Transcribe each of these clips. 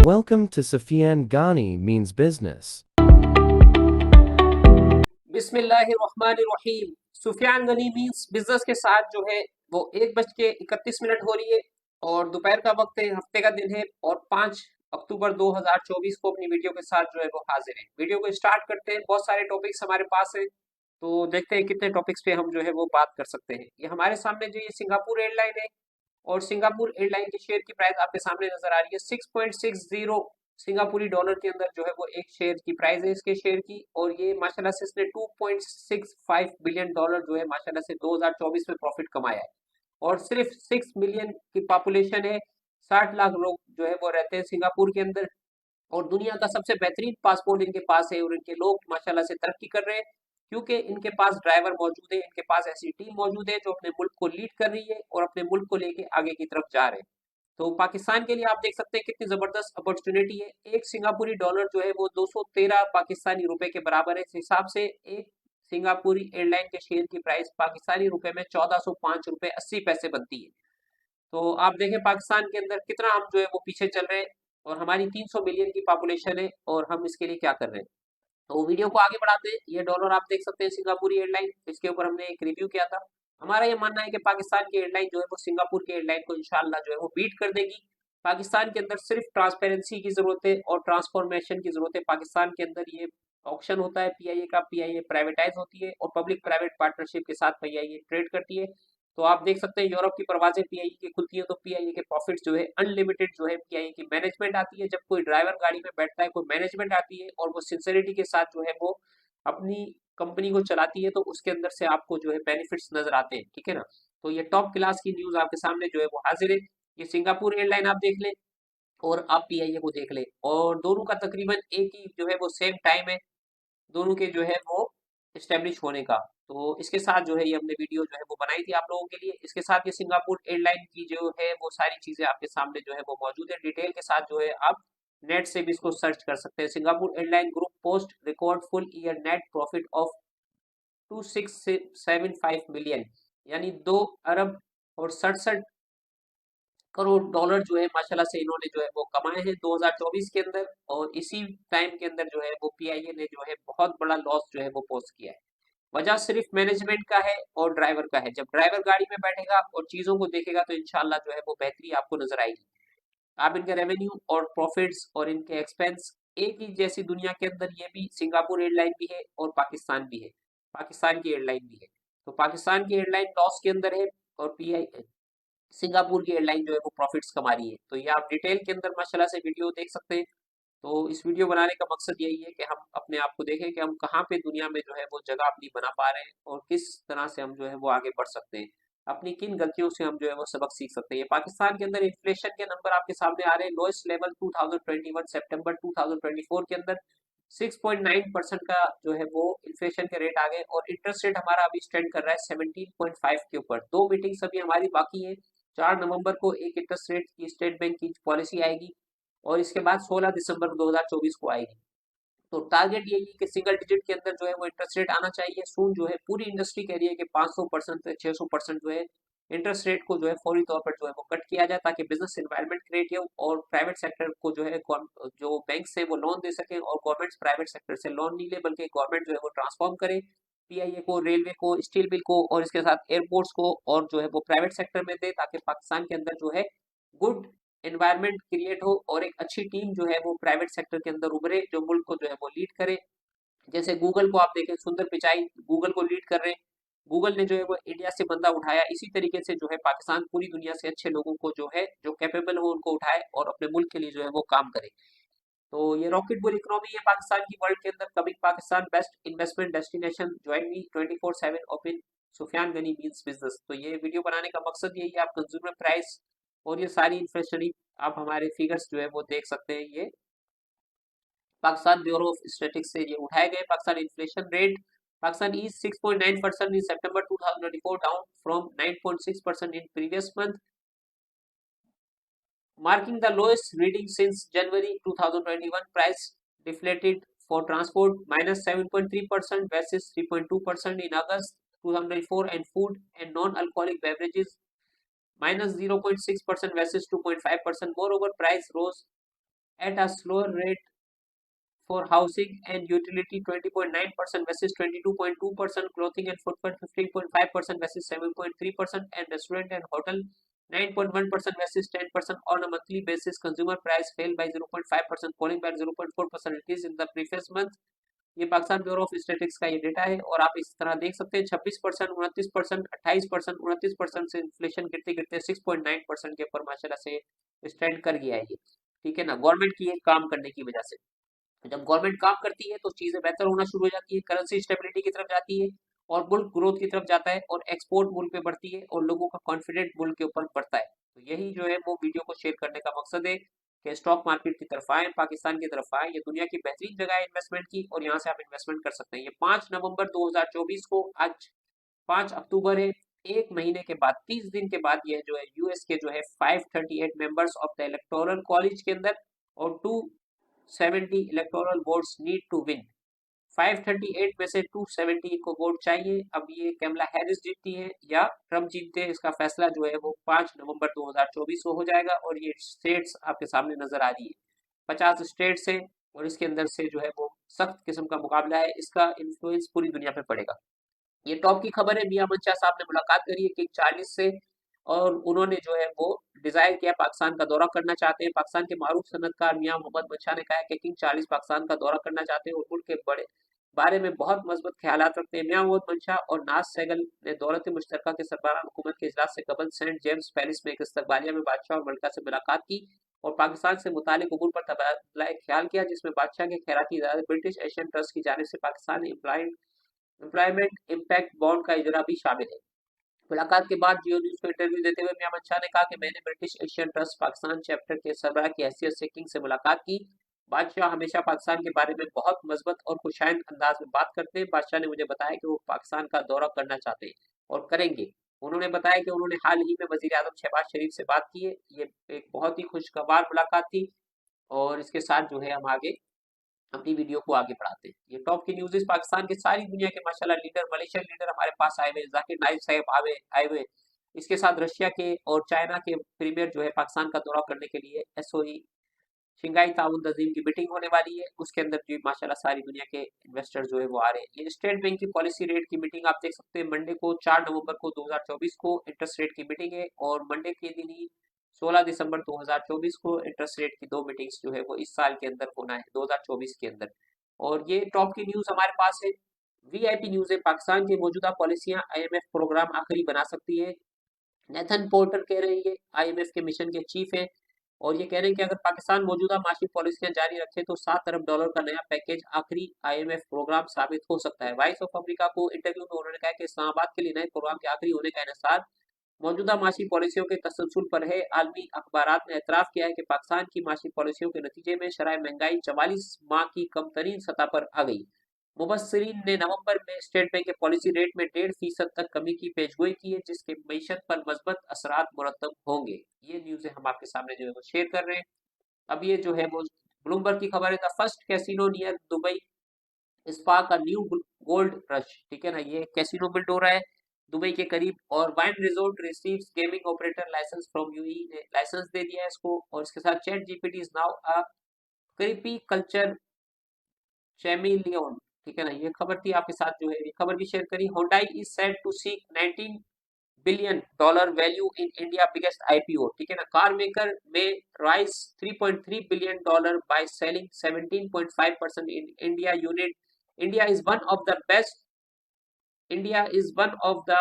Welcome to Sufyan Ghani Means Business. बिस्मिल्लाहिर्रहमानिर्रहीम। Sufiyan Gani means business के साथ जो है वो 1:31 हो रही है और दोपहर का वक्त है, हफ्ते का दिन है और 5 अक्टूबर 2024 को अपनी वीडियो के साथ जो है वो हाजिर है। वीडियो को स्टार्ट करते हैं। बहुत सारे टॉपिक्स हमारे पास हैं, तो देखते हैं कितने टॉपिक्स पे हम जो है वो बात कर सकते हैं। ये हमारे सामने जो ये सिंगापुर एयरलाइन है और सिंगापुर एयरलाइन के शेयर की प्राइस आपके सामने नजर आ रही है। 6.60 सिंगापुरी डॉलर के अंदर जो है वो एक शेयर की प्राइस है इसके शेयर की। और ये माशाल्लाह से इसने 2.65 बिलियन डॉलर जो है माशाल्लाह से 2024 में प्रॉफिट कमाया है। और सिर्फ 6 मिलियन की पॉपुलेशन है, 60 लाख लोग जो है वो रहते हैं सिंगापुर के अंदर। और दुनिया का सबसे बेहतरीन पासपोर्ट इनके पास है और इनके लोग माशाल्लाह से तरक्की कर रहे हैं, क्योंकि इनके पास ड्राइवर मौजूद है, इनके पास ऐसी टीम मौजूद है जो अपने मुल्क को लीड कर रही है और अपने मुल्क को लेके आगे की तरफ जा रहे हैं। तो पाकिस्तान के लिए आप देख सकते हैं कितनी जबरदस्त अपॉर्चुनिटी है। एक सिंगापुरी डॉलर जो है वो 213 पाकिस्तानी रुपए के बराबर है। इस हिसाब से एक सिंगापुरी एयरलाइन के शेयर की प्राइस पाकिस्तानी रुपए में 1405 रुपए 80 पैसे बनती है। तो आप देखें पाकिस्तान के अंदर कितना हम जो है वो पीछे चल रहे हैं और हमारी 300 मिलियन की पॉपुलेशन है और हम इसके लिए क्या कर रहे हैं। तो वीडियो को आगे बढ़ाते हैं। ये डॉलर आप देख सकते हैं सिंगापुरी एयरलाइन, इसके ऊपर हमने एक रिव्यू किया था। हमारा ये मानना है कि पाकिस्तान की एयरलाइन जो है वो सिंगापुर की एयरलाइन को इंशाल्लाह जो है वो बीट कर देगी। पाकिस्तान के अंदर सिर्फ ट्रांसपेरेंसी की जरूरत है और ट्रांसफॉर्मेशन की जरूरत है। पाकिस्तान के अंदर ये ऑक्शन होता है पीआईए का, पीआईए प्राइवेटाइज होती है और पब्लिक प्राइवेट पार्टनरशिप के साथ पीआईए ट्रेड करती है। तो आप देख सकते हैं यूरोप की परवाजें पीआईए की खुलती है तो पीआईए के प्रॉफिट जो है अनलिमिटेड जो है पीआईए की मैनेजमेंट आती है। जब कोई ड्राइवर गाड़ी में बैठता है, कोई मैनेजमेंट आती है और वो सिंसियरिटी के साथ जो है वो अपनी कंपनी को चलाती है, तो उसके अंदर से आपको जो है बेनिफिट्स नजर आते हैं। ठीक है ना। तो ये टॉप क्लास की न्यूज आपके सामने जो है वो हाजिर है। ये सिंगापुर एयरलाइन आप देख लें और आप पीआईए को देख लें और दोनों का तकरीबन एक ही जो है वो सेम टाइम है दोनों के जो है वो इस्टेब्लिश होने का। तो इसके साथ जो है ये हमने वीडियो जो है वो बनाई थी आप लोगों के लिए। इसके साथ ये सिंगापुर एयरलाइन की जो है वो सारी चीजें आपके सामने जो है वो मौजूद है डिटेल के साथ। जो है आप नेट से भी इसको सर्च कर सकते हैं। Singapore airline group post record full year net profit of 2675 million, यानी 2 अरब और 67 करोड़ डॉलर जो है माशाल्लाह से इन्होंने जो है वो कमाए हैं 2024 के अंदर। और इसी टाइम के अंदर जो है वो पीआईए ने जो है बहुत बड़ा लॉस जो है वो पोस्ट किया है। वजह सिर्फ मैनेजमेंट का है और ड्राइवर का है। जब ड्राइवर गाड़ी में बैठेगा और चीजों को देखेगा तो इंशाल्लाह जो है वो बेहतरी आपको नजर आएगी। आप इनके रेवेन्यू और प्रॉफिट्स और इनके एक्सपेंस एक ही जैसी दुनिया के अंदर ये भी सिंगापुर एयरलाइन भी है और पाकिस्तान भी है, पाकिस्तान की एयरलाइन भी है। तो पाकिस्तान की एयरलाइन लॉस के अंदर है और पीआई सिंगापुर की एयरलाइन जो है वो प्रॉफिट्स कमा रही है। तो ये आप डिटेल के अंदर माशाल्लाह से वीडियो देख सकते हैं। तो इस वीडियो बनाने का मकसद यही है कि हम अपने आप को देखें कि हम कहाँ पे दुनिया में जो है वो जगह अपनी बना पा रहे हैं और किस तरह से हम जो है वो आगे बढ़ सकते हैं, अपनी किन गलतियों से हम जो है वो सबक सीख सकते हैं। पाकिस्तान के अंदर इन्फ्लेशन के नंबर आपके सामने आ रहे हैं। लोएस्ट लेवल 2021 सितंबर 2024 के अंदर 6.9% का जो है वो इन्फ्लेशन के रेट आ गए और इंटरेस्ट रेट हमारा अभी स्टैंड कर रहा है 17.5 के ऊपर। दो मीटिंग्स अभी हमारी बाकी है। 4 नवंबर को एक इंटरेस्ट रेट की स्टेट बैंक की पॉलिसी आएगी और इसके बाद 16 दिसंबर 2024 को आएगी। तो टारगेट यही है कि सिंगल डिजिट के अंदर जो है वो इंटरेस्ट रेट आना चाहिए। सून जो है पूरी इंडस्ट्री कह रही है कि 500% से 600% जो है इंटरेस्ट रेट को जो है फौरी तौर पर जो है वो कट किया जाए, ताकि बिजनेस एनवायरनमेंट क्रिएट हो और प्राइवेट सेक्टर को जो है जो बैंक से वो लोन दे सके और गवर्नमेंट प्राइवेट सेक्टर से लोन नहीं ले, बल्कि गवर्नमेंट जो है वो ट्रांसफॉर्म करे पीआईए को, रेलवे को, स्टील मिल को और इसके साथ एयरपोर्ट्स को और जो है वो प्राइवेट सेक्टर में दे, ताकि पाकिस्तान के अंदर जो है गुड एनवायरनमेंट क्रिएट हो और एक अच्छी टीम जो है वो प्राइवेट सेक्टर के अंदर उभरे जो मुल्क को जो है वो लीड करे। जैसे गूगल को आप देखें, सुंदर पिचाई गूगल को लीड कर रहे हैं। गूगल ने जो है वो इंडिया से बंदा उठाया, इसी तरीके से जो है पाकिस्तान पूरी दुनिया से अच्छे लोगों को जो है जो कैपेबल हो उनको उठाए और अपने मुल्क के लिए जो है वो काम करे। तो ये रॉकेट बुल इकोनॉमी है पाकिस्तान की। वर्ल्ड के अंदर coming Pakistan best investment destination, join me 24/7 open Sufiyan Gani means business. तो ये वीडियो बनाने का मकसद यही है, आप कंज्यूमर प्राइस और ये सारी इन्फ्लेशनरी आप हमारे फिगर्स जो है वो देख सकते हैं। ये पाकिस्तान ब्यूरो ऑफ स्टैटिस्टिक्स से ये उठाए गए। Pakistan inflation rate, Pakistan is 6.9% in September 2024, down from 9.6% in previous month, marking the lowest reading since January 2021. Price deflated for transport -7.3% versus 3.2% in August 2024, and food and non-alcoholic beverages -0.6% versus 2.5%. Moreover, price rose at a slower rate for housing and utility 20.9% versus 22.2%, clothing and footwear 15.5% versus 7.3%, and restaurant and hotel 9.1% versus 10% on a monthly basis. Consumer price fell by 0.5%, falling by 0.4% increase in the previous month. ये Pakistan bureau of statistics का ये data है और आप इस तरह देख सकते हैं 26%, 29%, 28%, 29% से इन्फ्लेशन गिरते गिरते 6.9% के ऊपर माशाल्लाह से स्टैंड कर गया है ये। ठीक है ना, गवर्नमेंट की ये काम करने की वजह से। जब गवर्नमेंट काम करती है तो चीजें बेहतर होना शुरू हो जाती है, करेंसी स्टेबिलिटी की तरफ जाती है और मुल्क ग्रोथ की तरफ जाता है और एक्सपोर्ट मुल्क पे बढ़ती है और लोगों का कॉन्फिडेंट मुल्क के ऊपर बढ़ता है। तो यही जो है वो वीडियो को शेयर करने का मकसद है कि स्टॉक मार्केट की तरफ आए, पाकिस्तान की तरफ आए। ये दुनिया की बेहतरीन जगह है इन्वेस्टमेंट की और यहाँ से आप इन्वेस्टमेंट कर सकते हैं। ये 5 नवंबर 2024 को, आज 5 अक्टूबर है। एक महीने के बाद, 30 दिन के बाद, यह जो है यूएस के जो है 538 members of the electoral college के अंदर और 270 electoral votes need to win. 538 में से 270 को वोट चाहिए। अब ये कैमला हैरिस जीतती है या ट्रम्प जीतते हैं, इसका फैसला जो है वो 5 नवंबर 2024 को हो जाएगा। और ये स्टेट्स आपके सामने नजर आ रही है, 50 स्टेट्स हैं और इसके अंदर से जो है वो सख्त किस्म का मुकाबला है। इसका इन्फ्लुएंस पूरी दुनिया पे पड़ेगा। ये टॉप की खबर है, मियां मंशा साहब ने मुलाकात करी है किंग चार्ल्स से और उन्होंने जो है वो डिजायर किया, पाकिस्तान का दौरा करना चाहते हैं। पाकिस्तान के मारूफ सनतकार मियां मोहम्मद मंशा ने कहा है कि किंग चार्ल्स पाकिस्तान का दौरा करना चाहते हैं और मुल्क के बड़े बारे में बहुत मजबूत ख्यालात रखते हैं। मियां मोहम्मद मंशा और नाज सहगल ने दौलत मुश्तरका के सरबराह हुकूमत के इजलास से कबल सेंट जेम्स पैलेस में एक इस्तकबालिया में बादशाह और मलिका से मुलाकात की और पाकिस्तान से मुतालिक उमूर पर तबादला ख्याल किया, जिसमें बादशाह के खैराती इदारे ब्रिटिश एशियन ट्रस्ट की जानिब से पाकिस्तान एम्प्लॉयमेंट इम्पैक्ट बॉन्ड का इजरा भी शामिल है। मुलाकात के बाद जियो न्यूज को इंटरव्यू देते हुए मियां मंशा ने कहा कि मैंने British Asian trust Pakistan chapter के सरबराह की हैसियत से किंग से मुलाकात की। बादशाह हमेशा पाकिस्तान के बारे में बहुत मजबूत और खुशाइंद अंदाज में बात करते हैं। बादशाह ने मुझे बताया कि वो पाकिस्तान का दौरा करना चाहते हैं और करेंगे। उन्होंने बताया कि उन्होंने हाल ही में वजीर आजम शहबाज शरीफ से बात की है। ये एक बहुत ही खुशगवार मुलाकात थी और इसके साथ जो है हम आगे अपनी वीडियो को आगे बढ़ाते हैं। ये टॉप की न्यूज़, पाकिस्तान के सारी दुनिया के माशाल्लाह लीडर, मलेशियन लीडर हमारे पास आए हुए, जाकिर नाइक साहब आए हुए। इसके साथ रशिया के और चाइना के प्रीमियर जो है पाकिस्तान का दौरा करने के लिए एसओई शंघाई ताउन तंजीम की मीटिंग होने वाली है। उसके अंदर जो माशाल्लाह सारी दुनिया के इन्वेस्टर जो है वो आ रहे हैं। ये स्टेट बैंक की पॉलिसी रेट की मीटिंग आप देख सकते हैं, मंडे को 4 नवंबर को 2024 को इंटरेस्ट रेट की मीटिंग है और मंडे के दिन ही 16 दिसंबर 2024 को इंटरेस्ट रेट की 2 मीटिंग्स जो है वो इस साल के अंदर होना है, 2024 के अंदर। और ये टॉप की न्यूज हमारे पास है। वीआईपी न्यूज है, पाकिस्तान की मौजूदा पॉलिसियां आईएमएफ प्रोग्राम आखिरी बना सकती है। नेथन पोर्टर कह रहे हैं, आईएमएफ के मिशन के चीफ हैं और ये कह रहे हैं कि अगर पाकिस्तान मौजूदा माशी पॉलिसियां जारी रखे तो $7 अरब का नया पैकेज आखिरी आईएमएफ प्रोग्राम साबित हो सकता है। वॉइस ऑफ अमेरिका को इंटरव्यू में उन्होंने कहा कि इस्लामाबाद के लिए नए प्रोग्राम के आखिरी होने का इंसार मौजूदा माशी पॉलिसियों के तसलसल पर है। आलमी अखबारात ने एतराफ किया है कि पाकिस्तान की माशी पॉलिसियों के नतीजे में शरह महंगाई 44 माह की कम तरीन सतह पर आ गई। मुबस्सिरीन ने नवंबर में स्टेट बैंक के पॉलिसी रेट में 1.5% तक कमी की पेशगोई की है, जिसके मईशत पर मजबूत असरात मुरतब होंगे। ये न्यूज़ हम आपके सामने जो है वो शेयर कर रहे हैं। अब ये जो है वो ब्लूमबर्ग की खबर है, the first casino near Dubai spark a new gold rush. ठीक है ना, ये कैसीनो बिल्ड हो रहा है दुबई के करीब और Wynn resort receives gaming operator license from UAE ने लाइसेंस दे दिया है इसको। और इसके साथ chat GPT is now a creepy culture chameleon. ठीक है ना, ये खबर थी आपके साथ जो है ये खबर भी शेयर करी। Hyundai is set to seek $19 billion value in India biggest IPO. ठीक है ना, कार मेकर में raise $3.3 billion by selling 17.5% in India unit. India is one of the best India is one of the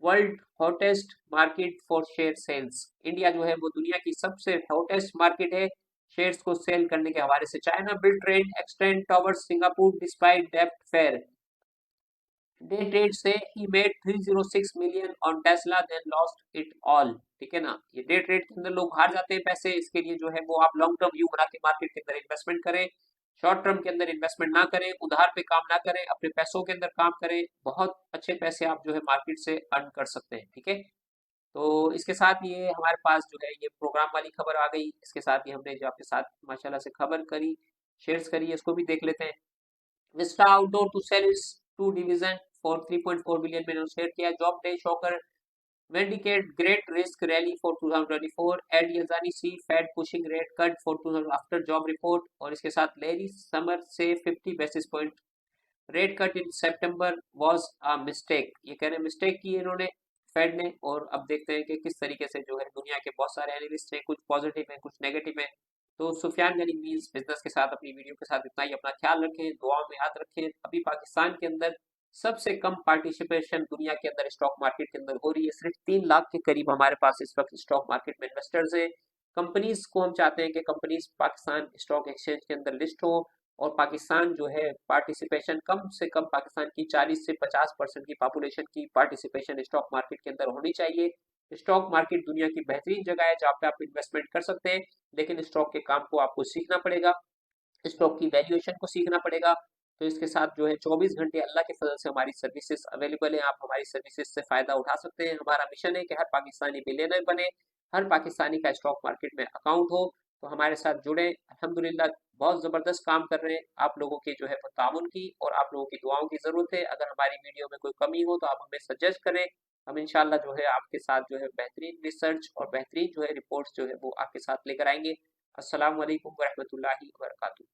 world hottest market for share sales. India जो है वो दुनिया की सबसे हॉटेस्ट मार्केट है शेयर्स को सेल करने के हवाले से। China bill trade extend towards Singapore despite डेप्ट फेयर। डे ट्रेड से ही made 306 million on Tesla then lost it all. ठीक है ना, ये डे ट्रेड के अंदर लोग हार जाते हैं पैसे, इसके लिए जो है वो आप लॉन्ग टर्म व्यू बना के मार्केट के अंदर इन्वेस्टमेंट करें। शॉर्ट टर्म के अंदर इन्वेस्टमेंट ना करें, उधार पे काम ना करें, अपने पैसों के अंदर काम करें। बहुत अच्छे पैसे आप जो है मार्केट से अर्न कर सकते हैं। ठीक है, तो इसके साथ ये हमारे पास जो है ये प्रोग्राम वाली खबर आ गई। इसके साथ ही हमने जो आपके साथ माशाल्लाह से खबर करी, शेयर्स करी, इसको भी देख लेते हैं। Vista outdoor to sell its two division for 3.4 billion में शेयर किया। Job day shocker Vendicate great risk rally for 2024. Ed Yazani see Fed pushing rate cut for 2000 after job report. और इसके साथ लेरी समर से 50 basis point rate cut in September was a mistake. ये कह रहे हैं मिस्टेक की इन्होंने फेड ने। और अब देखते हैं कि किस तरीके से जो है दुनिया के बहुत सारे एनालिस्ट हैं, कुछ पॉजिटिव हैं कुछ नेगेटिव हैं। तो सुफियान गनी मीन्स बिजनेस के साथ अपनी वीडियो के साथ इतना ही। अपना ख्याल रखें, दुआ में याद रखें। अभी पाकिस्तान के अंदर सबसे कम पार्टिसिपेशन दुनिया के अंदर स्टॉक मार्केट के अंदर हो रही है। सिर्फ 3 लाख के करीब हमारे पास इस वक्त स्टॉक मार्केट में इन्वेस्टर्स हैं। कंपनीज को हम चाहते हैं कि कंपनीज पाकिस्तान स्टॉक एक्सचेंज के अंदर लिस्ट हो और पाकिस्तान जो है पार्टिसिपेशन कम से कम पाकिस्तान की 40 से 50% की पॉपुलेशन की पार्टिसिपेशन स्टॉक मार्केट के अंदर होनी चाहिए। स्टॉक मार्केट दुनिया की बेहतरीन जगह है जहाँ पे आप इन्वेस्टमेंट कर सकते हैं, लेकिन स्टॉक के काम को आपको सीखना पड़ेगा, स्टॉक की वैल्यूएशन को सीखना पड़ेगा। तो इसके साथ जो है 24 घंटे अल्लाह के फजल से हमारी सर्विसेज अवेलेबल है। आप हमारी सर्विसेज से फायदा उठा सकते हैं। हमारा मिशन है कि हर पाकिस्तानी बिलियनर बने, हर पाकिस्तानी का स्टॉक मार्केट में अकाउंट हो। तो हमारे साथ जुड़े। अल्हम्दुलिल्लाह बहुत ज़बरदस्त काम कर रहे हैं। आप लोगों के जो है ताउन की और आप लोगों की दुआओं की ज़रूरत है। अगर हमारी वीडियो में कोई कमी हो तो आप हमें सजेस्ट करें। हम इंशाल्लाह जो है आपके साथ जो है बेहतरीन रिसर्च और बेहतरीन जो है रिपोर्ट्स जो है वो आपके साथ लेकर आएंगे। अस्सलाम वालेकुम वरहमतुल्लाहि वबरकातुहू।